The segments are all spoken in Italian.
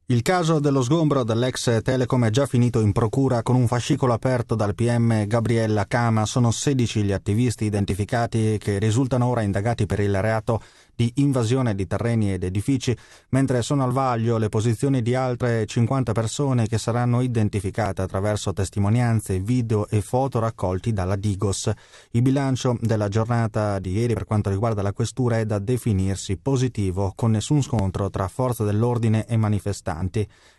Il caso dello sgombero dell'ex Telecom è già finito in procura con un fascicolo aperto dal PM Gabriella Cama. Sono 16 gli attivisti identificati che risultano ora indagati per il reato di invasione di terreni ed edifici, mentre sono al vaglio le posizioni di altre 50 persone che saranno identificate attraverso testimonianze, video e foto raccolti dalla Digos. Il bilancio della giornata di ieri per quanto riguarda la questura è da definirsi positivo, con nessun scontro tra forze dell'ordine e manifestanti.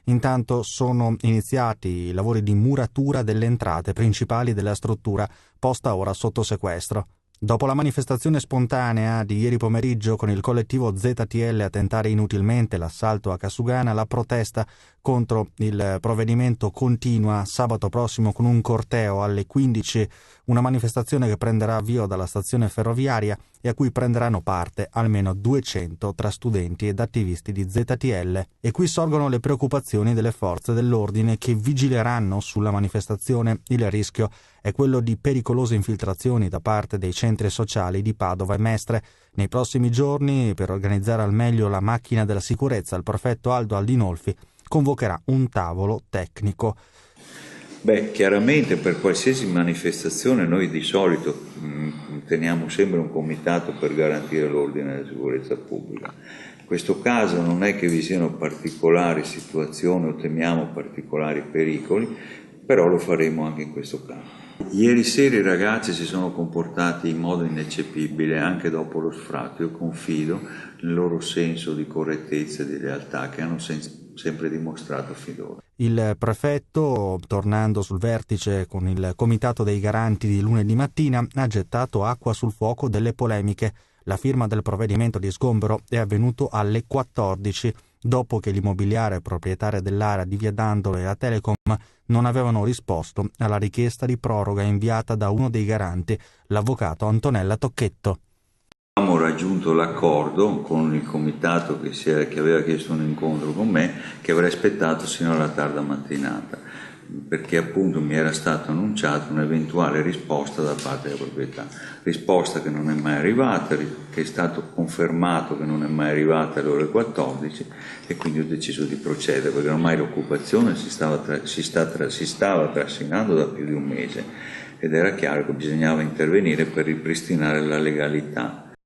Intanto sono iniziati i lavori di muratura delle entrate principali della struttura, posta ora sotto sequestro. Dopo la manifestazione spontanea di ieri pomeriggio con il collettivo ZTL a tentare inutilmente l'assalto a Casugana, la protesta contro il provvedimento continua sabato prossimo con un corteo alle 15, una manifestazione che prenderà avvio dalla stazione ferroviaria e a cui prenderanno parte almeno 200 tra studenti ed attivisti di ZTL. E qui sorgono le preoccupazioni delle forze dell'ordine che vigileranno sulla manifestazione. Il rischio è quello di pericolose infiltrazioni da parte dei centri sociali di Padova e Mestre. Nei prossimi giorni, per organizzare al meglio la macchina della sicurezza, il prefetto Aldo Aldinolfi convocherà un tavolo tecnico. Chiaramente per qualsiasi manifestazione noi di solito teniamo sempre un comitato per garantire l'ordine e la sicurezza pubblica. In questo caso non è che vi siano particolari situazioni o temiamo particolari pericoli, però lo faremo anche in questo caso. Ieri sera i ragazzi si sono comportati in modo ineccepibile anche dopo lo sfratto. Io confido nel loro senso di correttezza e di lealtà che hanno sempre dimostrato finora. Il prefetto, tornando sul vertice con il comitato dei garanti di lunedì mattina, ha gettato acqua sul fuoco delle polemiche. La firma del provvedimento di sgombero è avvenuto alle 14, dopo che l'immobiliare proprietaria dell'area di Via Dandolo e la Telecom non avevano risposto alla richiesta di proroga inviata da uno dei garanti, l'avvocato Antonella Tocchetto. Abbiamo raggiunto l'accordo con il comitato che aveva chiesto un incontro con me, che avrei aspettato sino alla tarda mattinata, perché appunto mi era stato annunciato un'eventuale risposta da parte della proprietà. Risposta che non è mai arrivata, che è stato confermato che non è mai arrivata alle ore 14 e quindi ho deciso di procedere, perché ormai l'occupazione si stava trascinando da più di un mese ed era chiaro che bisognava intervenire per ripristinare la legalità.